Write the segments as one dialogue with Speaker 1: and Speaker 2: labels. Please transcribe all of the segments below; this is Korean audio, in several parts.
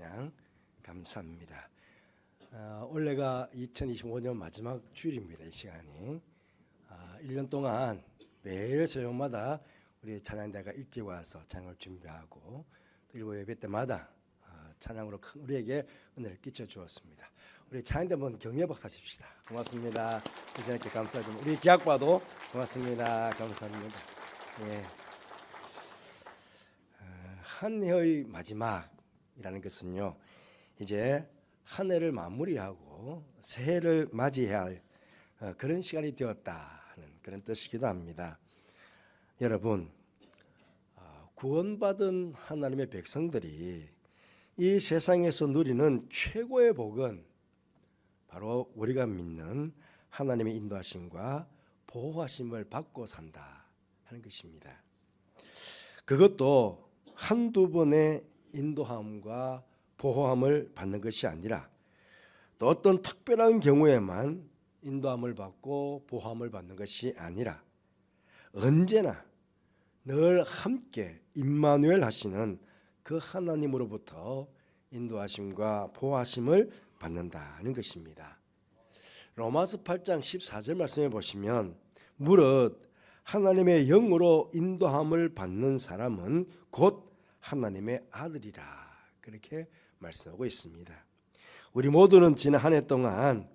Speaker 1: 찬양 감사합니다. 올해가 2025년 마지막 주일입니다. 이 시간이 1년 동안 매일 저녁마다 우리 찬양대가 일찍 와서 찬양을 준비하고 또 일부 예배 때마다 찬양으로 큰 우리에게 은혜를 끼쳐 주었습니다. 우리 찬양대 한번 격려 박수하십시다. 고맙습니다. 이렇게 감사드립니다. 우리 기악과도 고맙습니다. 감사합니다. 예. 한 해의 마지막이라는 것은요, 이제 한 해를 마무리하고 새해를 맞이해야 할 그런 시간이 되었다 하는 그런 뜻이기도 합니다. 여러분, 구원받은 하나님의 백성들이 이 세상에서 누리는 최고의 복은 바로 우리가 믿는 하나님의 인도하심과 보호하심을 받고 산다 하는 것입니다. 그것도 한두 번의 인도함과 보호함을 받는 것이 아니라 또 어떤 특별한 경우에만 인도함을 받고 보호함을 받는 것이 아니라 언제나 늘 함께 임마누엘 하시는 그 하나님으로부터 인도하심과 보호하심을 받는다는 것입니다. 로마서 8장 14절 말씀해 보시면 무릇 하나님의 영으로 인도함을 받는 사람은 곧 하나님의 아들이라 그렇게 말씀하고 있습니다. 우리 모두는 지난 한 해 동안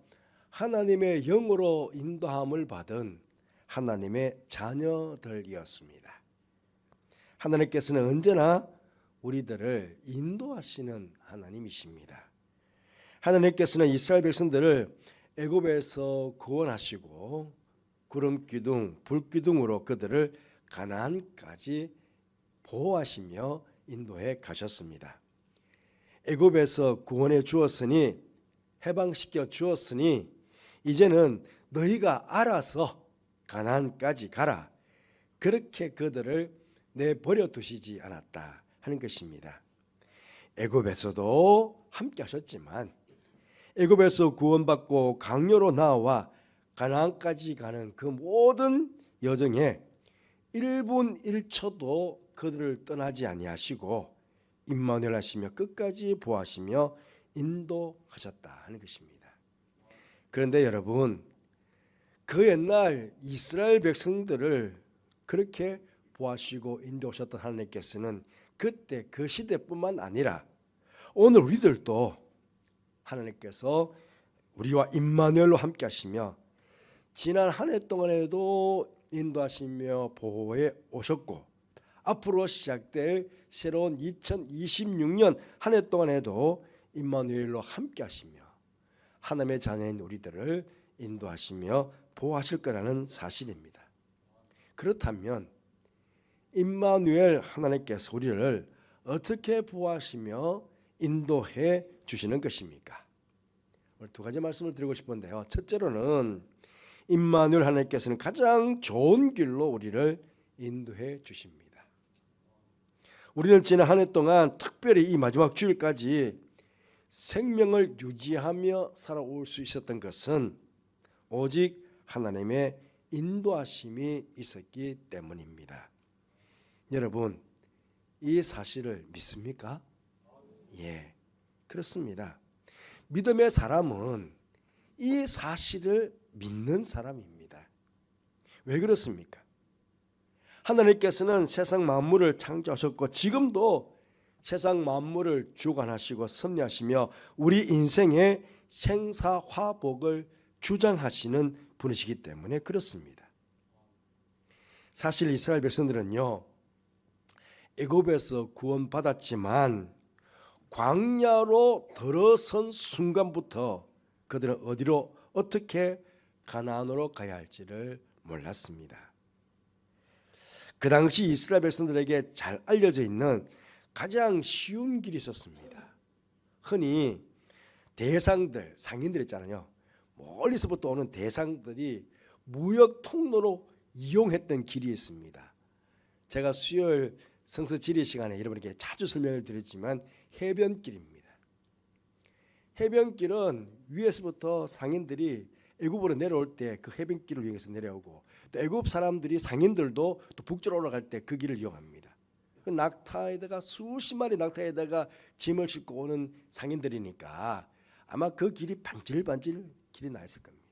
Speaker 1: 하나님의 영으로 인도함을 받은 하나님의 자녀들이었습니다. 하나님께서는 언제나 우리들을 인도하시는 하나님이십니다. 하나님께서는 이스라엘 백성들을 애굽에서 구원하시고 구름 기둥, 불 기둥으로 그들을 가나안까지 보호하시며 인도해 가셨습니다. 애굽에서 구원해 주었으니 해방시켜 주었으니 이제는 너희가 알아서 가나안까지 가라. 그렇게 그들을 내버려 두시지 않았다 하는 것입니다. 애굽에서도 함께 하셨지만 애굽에서 구원받고 강요로 나와 가나안까지 가는 그 모든 여정에 1분 1초도 그들을 떠나지 아니하시고 임마누엘 하시며 끝까지 보호하시며 인도하셨다 하는 것입니다. 그런데 여러분, 그 옛날 이스라엘 백성들을 그렇게 보호하시고 인도하셨던 하나님께서는 그때 그 시대뿐만 아니라 오늘 우리들도 하나님께서 우리와 임마누엘로 함께 하시며 지난 한 해 동안에도 인도하시며 보호해 오셨고 앞으로 시작될 새로운 2026년 한 해 동안에도 임마누엘로 함께 하시며 하나님의 자녀인 우리들을 인도하시며 보호하실 거라는 사실입니다. 그렇다면 임마누엘 하나님께서 우리를 어떻게 보호하시며 인도해 주시는 것입니까? 오늘 두 가지 말씀을 드리고 싶은데요. 첫째로는 임마누엘 하나님께서는 가장 좋은 길로 우리를 인도해 주십니다. 우리는 지난 한 해 동안 특별히 이 마지막 주일까지 생명을 유지하며 살아올 수 있었던 것은 오직 하나님의 인도하심이 있었기 때문입니다. 여러분, 이 사실을 믿습니까? 예, 그렇습니다. 믿음의 사람은 이 사실을 믿는 사람입니다. 왜 그렇습니까? 하나님께서는 세상 만물을 창조하셨고 지금도 세상 만물을 주관하시고 섭리하시며 우리 인생의 생사화복을 주장하시는 분이시기 때문에 그렇습니다. 사실 이스라엘 백성들은요, 애굽에서 구원받았지만 광야로 들어선 순간부터 그들은 어디로 어떻게 가나안으로 가야 할지를 몰랐습니다. 그 당시 이스라엘 백성들에게 잘 알려져 있는 가장 쉬운 길이 있었습니다. 흔히 대상들, 상인들 있잖아요. 멀리서부터 오는 대상들이 무역 통로로 이용했던 길이 있습니다. 제가 수요일 성서 지리 시간에 여러분에게 자주 설명을 드렸지만 해변길입니다. 해변길은 위에서부터 상인들이 애굽으로 내려올 때 그 해변길을 이용해서 내려오고 또 애굽 사람들이 상인들도 또 북쪽으로 올라갈 때 그 길을 이용합니다. 그 낙타에다가 수십 마리 낙타에다가 짐을 싣고 오는 상인들이니까 아마 그 길이 반질반질 길이 나 있을 겁니다.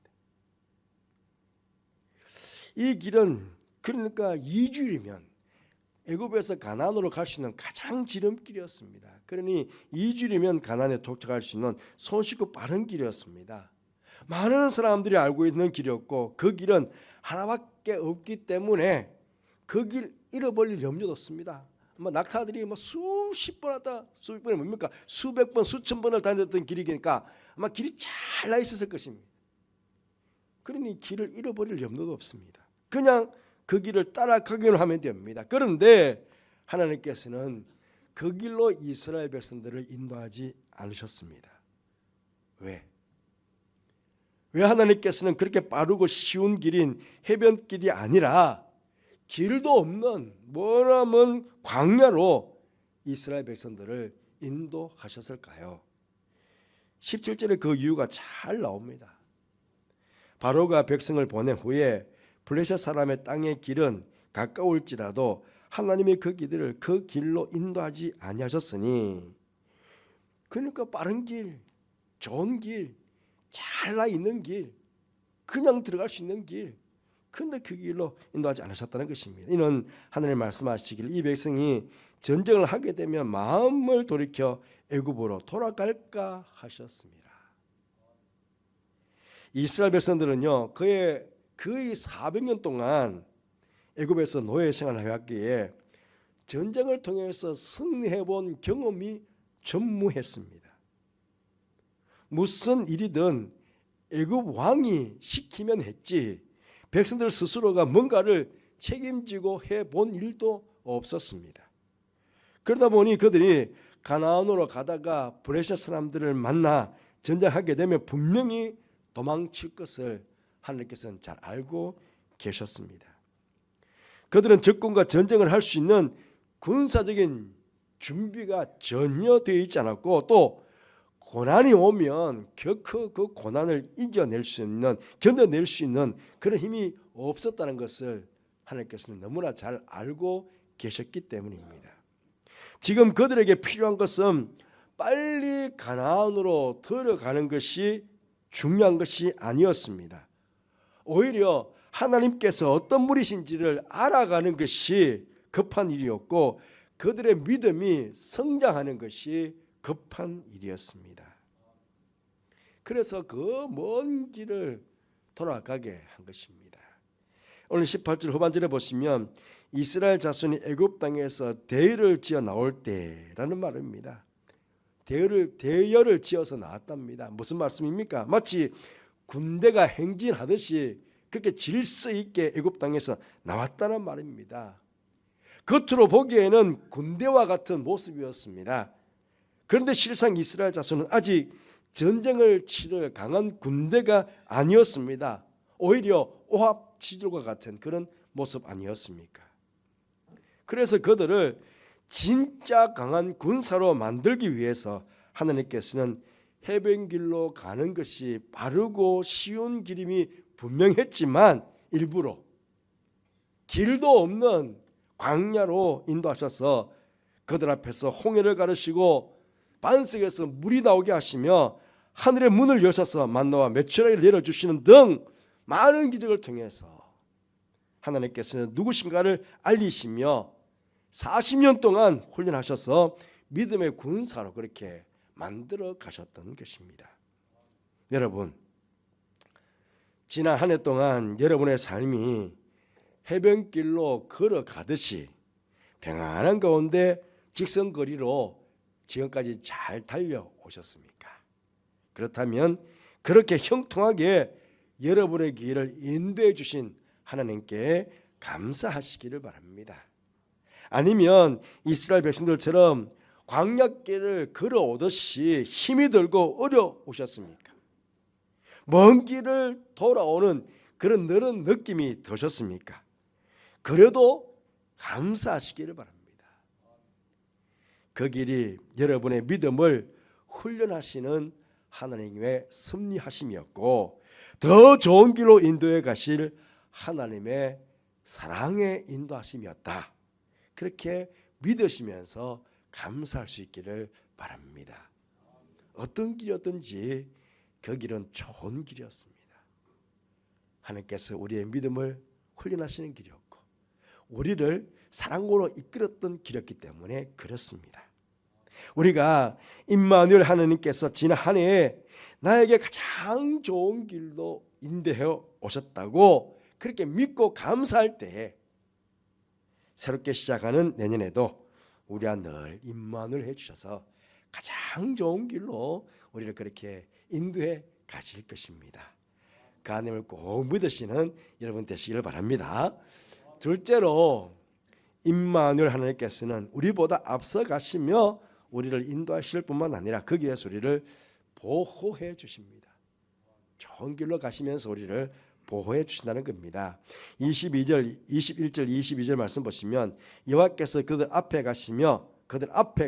Speaker 1: 이 길은 그러니까 2주일이면 애굽에서 가나안으로 갈 수 있는 가장 지름길이었습니다. 그러니 2주일이면 가나안에 도착할 수 있는 손쉽고 빠른 길이었습니다. 많은 사람들이 알고 있는 길이었고 그 길은 하나밖에 없기 때문에 그 길 잃어버릴 염려도 없습니다. 낙타들이 수십 번 하다 수백 번이 뭡니까? 수백 번 수천 번을 다녔던 길이니까 아마 길이 잘 나 있었을 것입니다. 그러니 길을 잃어버릴 염려도 없습니다. 그냥 그 길을 따라가기만 하면 됩니다. 그런데 하나님께서는 그 길로 이스라엘 백성들을 인도하지 않으셨습니다. 왜 하나님께서는 그렇게 빠르고 쉬운 길인 해변길이 아니라 길도 없는 머나먼 광야로 이스라엘 백성들을 인도하셨을까요? 17절에 그 이유가 잘 나옵니다. 바로가 백성을 보낸 후에 블레셋 사람의 땅의 길은 가까울지라도 하나님이 그 길로 인도하지 아니하셨으니, 그러니까 빠른 길, 좋은 길, 잘 나 있는 길, 그냥 들어갈 수 있는 길, 근데 그 길로 인도하지 않으셨다는 것입니다. 이는 하나님 말씀하시기를 이 백성이 전쟁을 하게 되면 마음을 돌이켜 애굽으로 돌아갈까 하셨습니다. 이스라엘 백성들은요, 거의 400년 동안 애굽에서 노예 생활을 해왔기에 전쟁을 통해서 승리해본 경험이 전무했습니다. 무슨 일이든 애굽 왕이 시키면 했지 백성들 스스로가 뭔가를 책임지고 해본 일도 없었습니다. 그러다 보니 그들이 가나안으로 가다가 블레셋 사람들을 만나 전쟁하게 되면 분명히 도망칠 것을 하나님께서는 잘 알고 계셨습니다. 그들은 적군과 전쟁을 할 수 있는 군사적인 준비가 전혀 되어 있지 않았고, 또 고난이 오면 결코 그 고난을 견뎌낼 수 있는 그런 힘이 없었다는 것을 하나님께서는 너무나 잘 알고 계셨기 때문입니다. 지금 그들에게 필요한 것은 빨리 가나안으로 들어가는 것이 중요한 것이 아니었습니다. 오히려 하나님께서 어떤 분이신지를 알아가는 것이 급한 일이었고, 그들의 믿음이 성장하는 것이 급한 일이었습니다. 그래서 그 먼 길을 돌아가게 한 것입니다. 오늘 18절 후반절에 보시면 이스라엘 자손이 애굽 땅에서 대열을 지어 나올 때라는 말입니다. 대열을 지어서 나왔답니다. 무슨 말씀입니까? 마치 군대가 행진하듯이 그렇게 질서 있게 애굽 땅에서 나왔다는 말입니다. 겉으로 보기에는 군대와 같은 모습이었습니다. 그런데 실상 이스라엘 자손은 아직 전쟁을 치를 강한 군대가 아니었습니다. 오히려 오합지졸과 같은 그런 모습 아니었습니까? 그래서 그들을 진짜 강한 군사로 만들기 위해서 하나님께서는 해변길로 가는 것이 빠르고 쉬운 길임이 분명했지만 일부러 길도 없는 광야로 인도하셔서 그들 앞에서 홍해를 가르시고 반석에서 물이 나오게 하시며 하늘의 문을 여셔서 만나와 메추라기를 내려주시는 등 많은 기적을 통해서 하나님께서는 누구신가를 알리시며 40년 동안 훈련하셔서 믿음의 군사로 그렇게 만들어 가셨던 것입니다. 여러분, 지난 한 해 동안 여러분의 삶이 해변길로 걸어가듯이 평안한 가운데 직선거리로 지금까지 잘 달려오셨습니까? 그렇다면 그렇게 형통하게 여러분의 길을 인도해 주신 하나님께 감사하시기를 바랍니다. 아니면 이스라엘 백성들처럼 광야길을 걸어오듯이 힘이 들고 어려우셨습니까? 먼 길을 돌아오는 그런 느린 느낌이 드셨습니까? 그래도 감사하시기를 바랍니다. 그 길이 여러분의 믿음을 훈련하시는 하나님의 섭리하심이었고, 더 좋은 길로 인도해 가실 하나님의 사랑의 인도하심이었다. 그렇게 믿으시면서 감사할 수 있기를 바랍니다. 어떤 길이었든지 그 길은 좋은 길이었습니다. 하나님께서 우리의 믿음을 훈련하시는 길이었고 우리를 사랑으로 이끌었던 길이었기 때문에 그렇습니다. 우리가 임마누엘 하나님께서 지난 한 해에 나에게 가장 좋은 길로 인도해 오셨다고 그렇게 믿고 감사할 때 새롭게 시작하는 내년에도 우리와 늘 임마누엘 해주셔서 가장 좋은 길로 우리를 그렇게 인도해 가실 것입니다. 그 하나님을 꼭 믿으시는 여러분 되시기를 바랍니다. 둘째로 임마누엘 하나님께서는 우리보다 앞서 가시며 우리를 인도하실 뿐만 아니라 그 길에서 우리를 보호해 주십니다. 좋은 길로 가시면서 우리를 보호해 주신다는 겁니다. 21절 22절 말씀 보시면 여호와께서 그들 앞에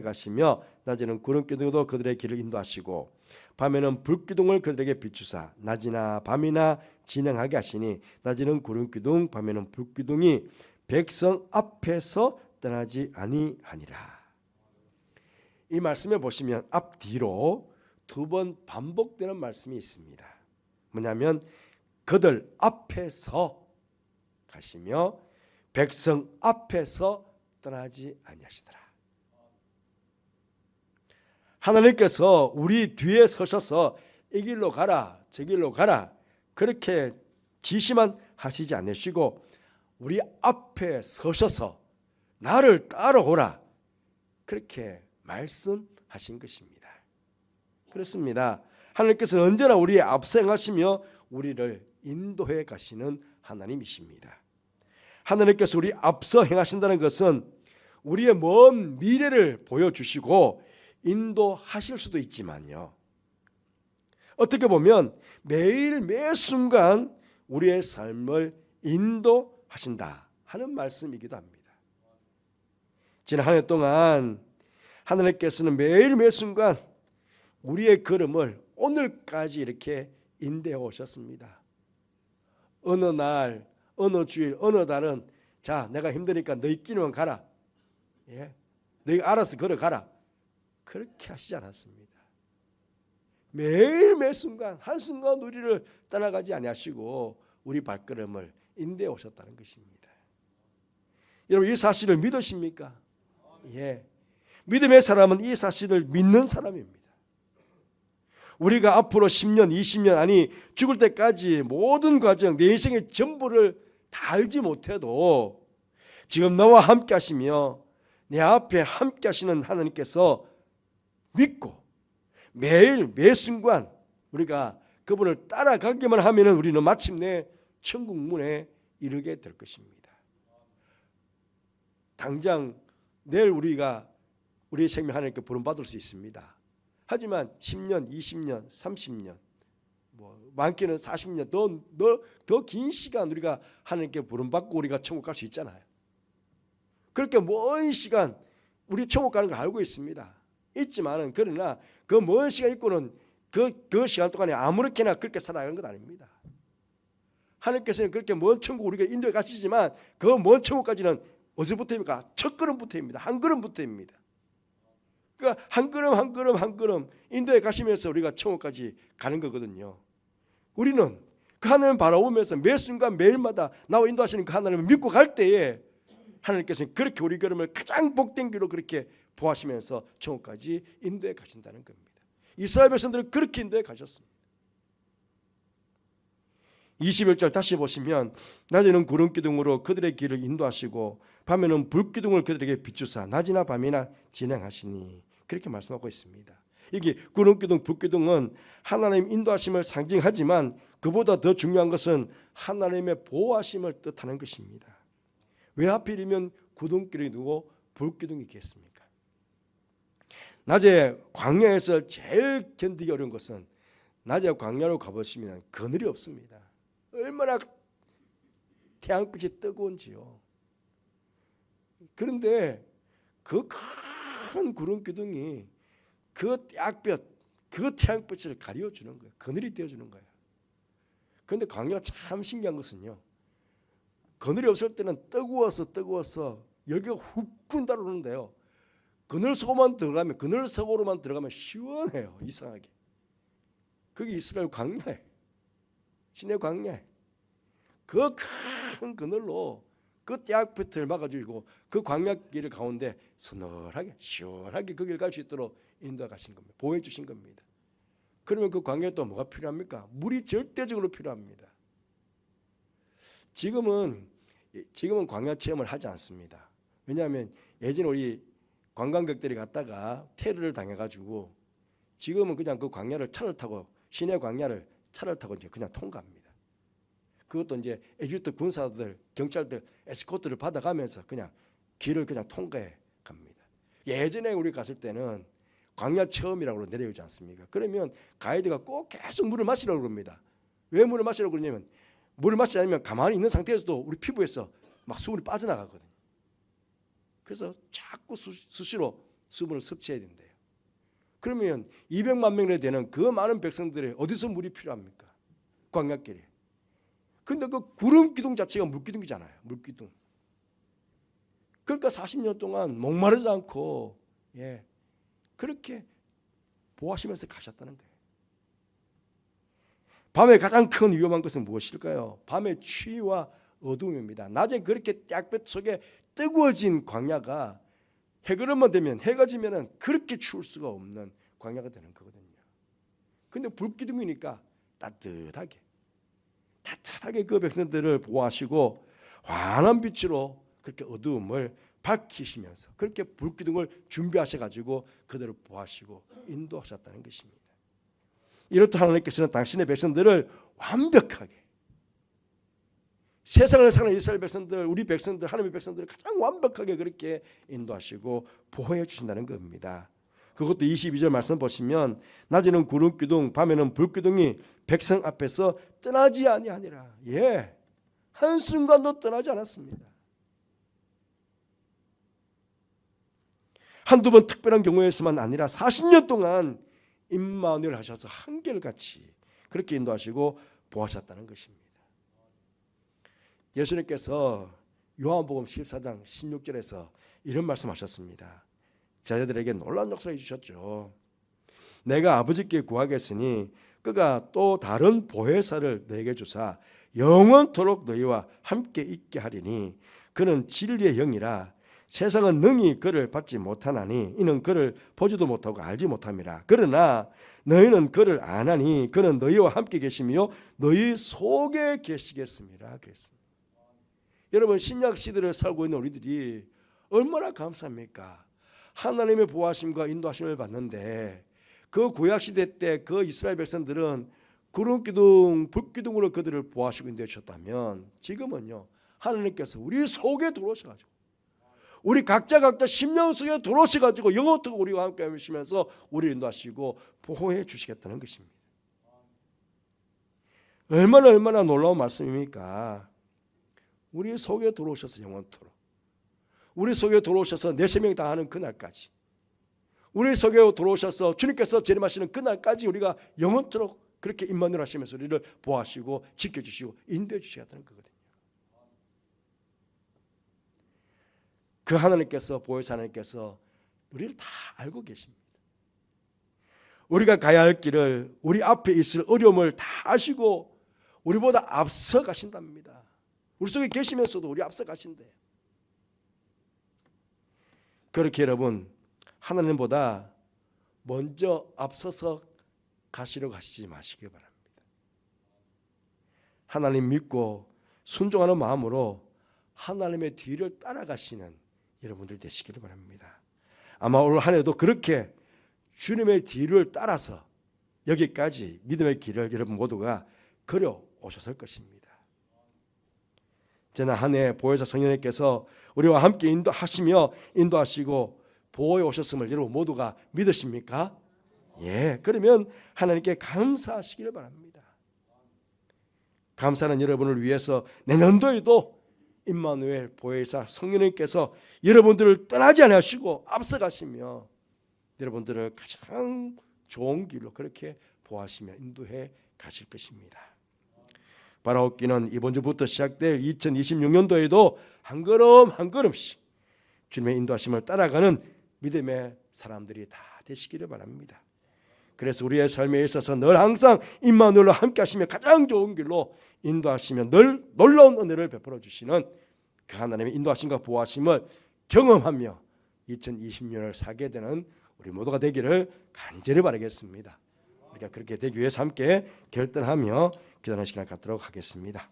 Speaker 1: 가시며 낮에는 구름기둥으로 그들의 길을 인도하시고 밤에는 불기둥을 그들에게 비추사 낮이나 밤이나 진행하게 하시니 낮에는 구름기둥 밤에는 불기둥이 백성 앞에서 떠나지 아니하니라. 이 말씀에 보시면 앞뒤로 두 번 반복되는 말씀이 있습니다. 뭐냐면 그들 앞에서 가시며 백성 앞에서 떠나지 아니하시더라. 하나님께서 우리 뒤에 서셔서 이 길로 가라 저 길로 가라 그렇게 지시만 하시지 않으시고 우리 앞에 서셔서 나를 따라오라 그렇게 말씀하신 것입니다. 그렇습니다. 하나님께서는 언제나 우리의 앞서 행하시며 우리를 인도해 가시는 하나님이십니다. 하나님께서 우리 앞서 행하신다는 것은 우리의 먼 미래를 보여주시고 인도하실 수도 있지만요, 어떻게 보면 매일 매 순간 우리의 삶을 인도하신다 하는 말씀이기도 합니다. 지난 한 해 동안 하나님께서는 매일 매 순간 우리의 걸음을 오늘까지 이렇게 인도해 오셨습니다. 어느 날, 어느 주일, 어느 달은 자 내가 힘드니까 너희끼리만 가라. 너희가 알아서 걸어가라. 그렇게 하시지 않았습니다. 매일 매 순간 한순간 우리를 떠나가지 아니하시고 우리 발걸음을 인도해 오셨다는 것입니다. 여러분 이 사실을 믿으십니까? 예. 믿음의 사람은 이 사실을 믿는 사람입니다. 우리가 앞으로 10년, 20년 아니 죽을 때까지 모든 과정 내 인생의 전부를 다 알지 못해도 지금 나와 함께 하시며 내 앞에 함께 하시는 하나님께서 믿고 매일 매 순간 우리가 그분을 따라가기만 하면 우리는 마침내 천국 문에 이르게 될 것입니다. 당장 내일 우리가 우리의 생명 하나님께 부름받을 수 있습니다. 하지만 10년, 20년, 30년 많게는 40년 더 긴 시간 우리가 하나님께 부름받고 우리가 천국 갈 수 있잖아요. 그렇게 먼 시간 우리 천국 가는 걸 알고 있습니다. 있지만은 그러나 그 먼 시간 있고는 그 시간 동안에 아무렇게나 그렇게 살아가는 것 아닙니다. 하나님께서는 그렇게 먼 천국 우리가 인도해 가시지만 그 먼 천국까지는 어디서부터입니까? 첫 걸음부터입니다. 한 걸음부터입니다. 그러니까 한 걸음 인도에 가시면서 우리가 천국까지 가는 거거든요. 우리는 그 하나님을 바라보면서 매 순간 매일마다 나와 인도하시는 그 하나님을 믿고 갈 때에 하나님께서는 그렇게 우리 걸음을 가장 복된 길로 그렇게 보하시면서 천국까지 인도에 가신다는 겁니다. 이스라엘 백성들은 그렇게 인도에 가셨습니다. 21절 다시 보시면 낮에는 구름기둥으로 그들의 길을 인도하시고 밤에는 불기둥을 그들에게 비추사 낮이나 밤이나 진행하시니 그렇게 말씀하고 있습니다. 이게 구름기둥, 불기둥은 하나님 인도하심을 상징하지만 그보다 더 중요한 것은 하나님의 보호하심을 뜻하는 것입니다. 왜 하필이면 구름기둥이 누고 불기둥이 있겠습니까? 낮에 광야에서 제일 견디기 어려운 것은 낮에 광야로 가보시면 그늘이 없습니다. 얼마나 태양빛이 뜨거운지요. 그런데 그 큰 구름기둥이 그 떼약볕, 그 태양빛을 가려주는 거예요. 그늘이 되어주는 거예요. 그런데 광야가 참 신기한 것은요, 그늘이 없을 때는 뜨거워서 열기가 훅 달아오는데요. 그늘속으로만 들어가면 시원해요. 이상하게. 그게 이스라엘 광야예요. 시내 광야예요. 그 큰 그늘로 그 떼약볕을 막아주고 그 광야길 가운데 서늘하게 시원하게 그 길 갈 수 있도록 인도해 가신 겁니다. 보호해 주신 겁니다. 그러면 그 광야에 또 뭐가 필요합니까? 물이 절대적으로 필요합니다. 지금은 광야 체험을 하지 않습니다. 왜냐하면 예전에 우리 관광객들이 갔다가 테러를 당해가지고 지금은 그냥 그 광야를 차를 타고 시내 광야를 차를 타고 이제 그냥 통과합니다. 그것도 이제 에집트 군사들, 경찰들 에스코트를 받아가면서 그냥 길을 그냥 통과해 갑니다. 예전에 우리 갔을 때는 광야 체험이라고 내려오지 않습니까? 그러면 가이드가 꼭 계속 물을 마시라고 그럽니다. 왜 물을 마시라고 그러냐면 물을 마시지 않으면 가만히 있는 상태에서도 우리 피부에서 막 수분이 빠져나가거든요. 그래서 자꾸 수시로 수분을 섭취해야 된대요. 그러면 200만 명이나 되는 그 많은 백성들의 어디서 물이 필요합니까? 광야길에. 근데 그 구름 기둥 자체가 물기둥이잖아요. 물기둥. 그러니까 40년 동안 목마르지 않고 그렇게 보호하시면서 가셨다는 거예요. 밤에 가장 큰 위험한 것은 무엇일까요? 밤의 추위와 어두움입니다. 낮에 그렇게 떼약볕 속에 뜨거워진 광야가 해그름만 되면 해가 지면은 그렇게 추울 수가 없는 광야가 되는 거거든요. 근데 불기둥이니까 따뜻하게 그 백성들을 보호하시고 환한 빛으로 그렇게 어두움을 밝히시면서 그렇게 불기둥을 준비하셔가지고 그들을 보호하시고 인도하셨다는 것입니다. 이렇듯 하나님께서는 당신의 백성들을 완벽하게 세상을 사는 이스라엘 백성들, 우리 백성들, 하나님의 백성들을 가장 완벽하게 그렇게 인도하시고 보호해 주신다는 겁니다. 그것도 22절 말씀 보시면 낮에는 구름 기둥, 밤에는 불 기둥이 백성 앞에서 떠나지 아니하니라. 한순간도 떠나지 않았습니다. 한두 번 특별한 경우에서만 아니라 40년 동안 임마누엘 하셔서 한결같이 그렇게 인도하시고 보호하셨다는 것입니다. 예수님께서 요한복음 14장 16절에서 이런 말씀하셨습니다. 제자들에게 놀라운 역사를 해주셨죠. 내가 아버지께 구하겠으니 그가 또 다른 보혜사를 너에게 주사 영원토록 너희와 함께 있게 하리니 그는 진리의 영이라 세상은 능히 그를 받지 못하나니 이는 그를 보지도 못하고 알지 못함이라. 그러나 너희는 그를 아나니 그는 너희와 함께 계시며 너희 속에 계시겠습니다. 그랬습니다. 여러분 신약 시대를 살고 있는 우리들이 얼마나 감사합니까? 하나님의 보호하심과 인도하심을 받는데 그 구약 시대 때 그 이스라엘 백성들은 구름 기둥, 불 기둥으로 그들을 보호하시고 인도해 주셨다면 지금은요 하나님께서 우리 속에 들어오셔가지고 우리 각자 심령 속에 들어오셔가지고 영원토록 우리와 함께 하시면서 우리를 인도하시고 보호해 주시겠다는 것입니다. 얼마나 놀라운 말씀입니까? 우리 속에 들어오셔서 영원토록 우리 속에 들어오셔서 내 생명이 다하는 그날까지 우리 속에 들어오셔서 주님께서 재림하시는 그날까지 우리가 영원토록 그렇게 임마누엘 하시면서 우리를 보호하시고 지켜주시고 인도해 주시겠다는 거거든요. 그 하나님께서 보혜사 하나님께서 우리를 다 알고 계십니다. 우리가 가야 할 길을 우리 앞에 있을 어려움을 다 아시고 우리보다 앞서 가신답니다. 우리 속에 계시면서도 우리 앞서 가신대요. 그렇게 여러분 하나님보다 먼저 앞서서 가시려고 하시지 마시기 바랍니다. 하나님 믿고 순종하는 마음으로 하나님의 뒤를 따라가시는 여러분들 되시기를 바랍니다. 아마 올 한 해도 그렇게 주님의 뒤를 따라서 여기까지 믿음의 길을 여러분 모두가 걸어오셨을 것입니다. 지난 한 해 보혜사 성령님께서 우리와 함께 인도하시고 보호해 오셨음을 여러분 모두가 믿으십니까? 그러면 하나님께 감사하시기를 바랍니다. 감사는 여러분을 위해서 내년도에도 임마누엘 보혜사 성령님께서 여러분들을 떠나지 않으시고 앞서가시며 여러분들을 가장 좋은 길로 그렇게 보호하시며 인도해 가실 것입니다. 바라옵기는 이번 주부터 시작될 2026년도에도 한 걸음 한 걸음씩 주님의 인도하심을 따라가는 믿음의 사람들이 다 되시기를 바랍니다. 그래서 우리의 삶에 있어서 늘 항상 임마누엘과 함께 하시며 가장 좋은 길로 인도하시며 늘 놀라운 은혜를 베풀어 주시는 그 하나님의 인도하심과 보호하심을 경험하며 2020년을 살게 되는 우리 모두가 되기를 간절히 바라겠습니다. 우리가 그렇게 되기 위해서 함께 결단하며 기도하는 시간을 갖도록 하겠습니다.